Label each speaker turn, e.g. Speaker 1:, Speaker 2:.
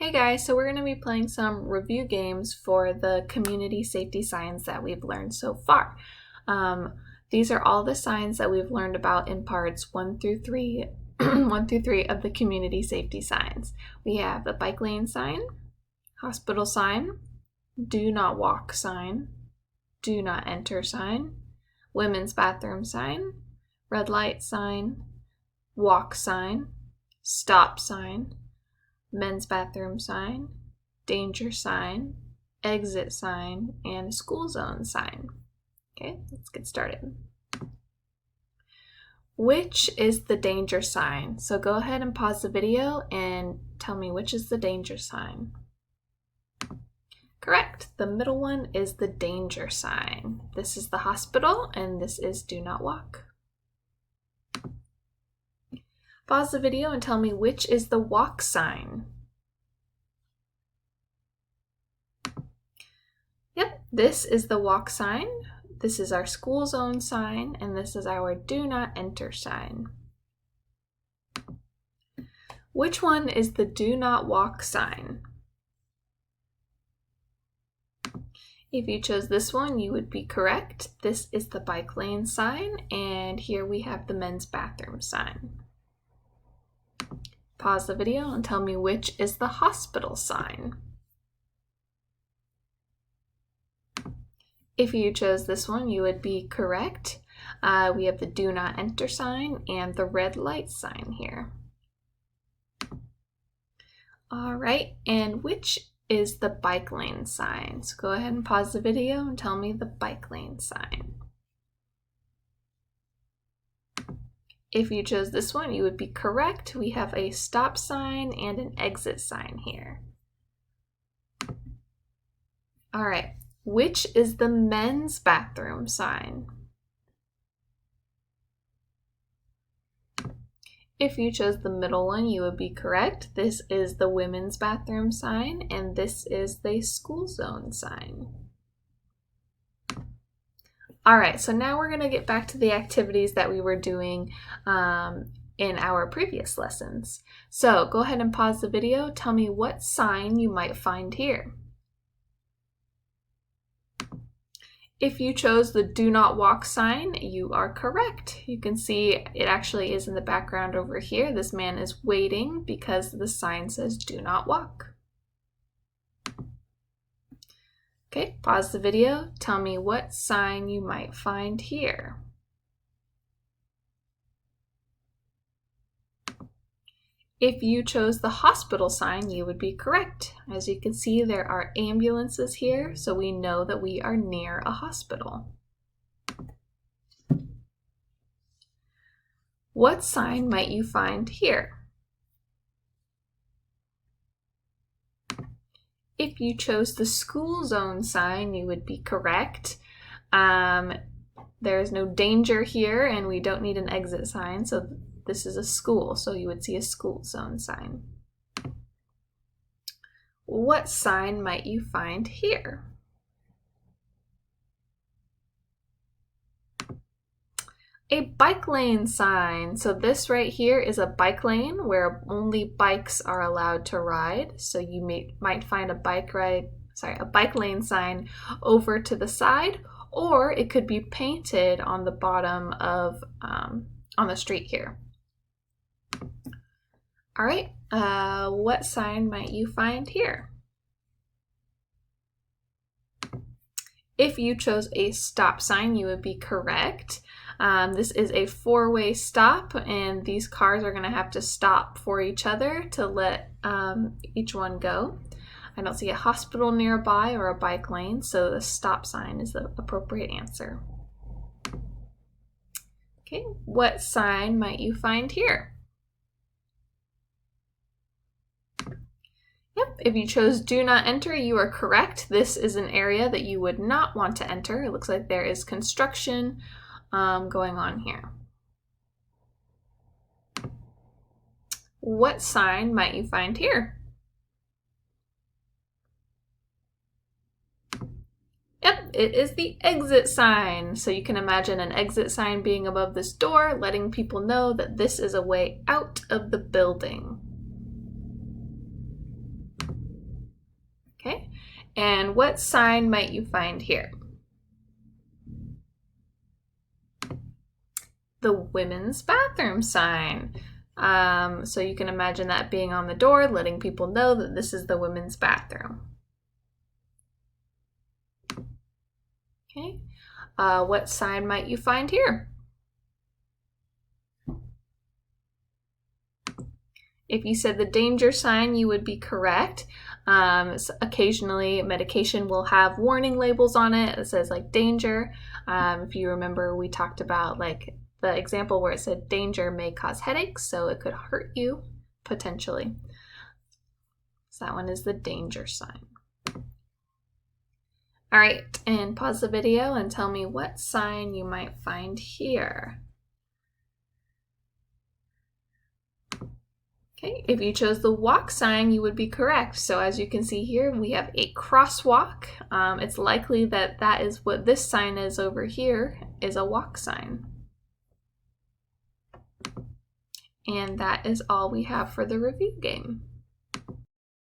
Speaker 1: Hey guys, so we're going to be playing some review games for the community safety signs that we've learned so far. These are all the signs that we've learned about in parts 1 through 3, 1 through 3 of the community safety signs. We have the bike lane sign, hospital sign, do not walk sign, do not enter sign, women's bathroom sign, red light sign, walk sign, stop sign, men's bathroom sign, danger sign, exit sign, and school zone sign. Okay, let's get started. Which is the danger sign? So go ahead and pause the video and tell me which is the danger sign. Correct, the middle one is the danger sign. This is the hospital and this is do not walk. Pause the video and tell me which is the walk sign. Yep, this is the walk sign. This is our school zone sign, and this is our do not enter sign. Which one is the do not walk sign? If you chose this one, you would be correct. This is the bike lane sign, and here we have the men's bathroom sign. Pause the video and tell me which is the hospital sign. If you chose this one, you would be correct. We have the do not enter sign and the red light sign here. All right, and which is the bike lane sign? So go ahead and pause the video and tell me the bike lane sign. If you chose this one, you would be correct. We have a stop sign and an exit sign here. All right, which is the men's bathroom sign? If you chose the middle one, you would be correct. This is the women's bathroom sign, and this is the school zone sign. All right, so now we're going to get back to the activities that we were doing in our previous lessons. So go ahead and pause the video. Tell me what sign you might find here. If you chose the do not walk sign, you are correct. You can see it actually is in the background over here. This man is waiting because the sign says do not walk. Okay, pause the video. Tell me what sign you might find here. If you chose the hospital sign, you would be correct. As you can see, there are ambulances here, so we know that we are near a hospital. What sign might you find here? If you chose the school zone sign, you would be correct. There is no danger here, and we don't need an exit sign, so this is a school, so you would see a school zone sign. What sign might you find here? A bike lane sign. So this right here is a bike lane where only bikes are allowed to ride. So you might find a bike lane sign over to the side, or it could be painted on the bottom of on the street here. All right, what sign might you find here? If you chose a stop sign, you would be correct. This is a four-way stop, and these cars are going to have to stop for each other to let each one go. I don't see a hospital nearby or a bike lane, so the stop sign is the appropriate answer. Okay, what sign might you find here? Yep, if you chose do not enter, you are correct. This is an area that you would not want to enter. It looks like there is construction going on here. What sign might you find here? Yep, it is the exit sign. So you can imagine an exit sign being above this door, letting people know that this is a way out of the building. And what sign might you find here? The women's bathroom sign. So you can imagine that being on the door, letting people know that this is the women's bathroom. Okay. What sign might you find here? If you said the danger sign, you would be correct. So occasionally medication will have warning labels on it that says like danger. If you remember, we talked about like the example where it said danger may cause headaches, so it could hurt you potentially. So that one is the danger sign. All right, and pause the video and tell me what sign you might find here. Okay, if you chose the walk sign, you would be correct. So as you can see here, we have a crosswalk. It's likely that that is what this sign is over here, is a walk sign. And that is all we have for the review game.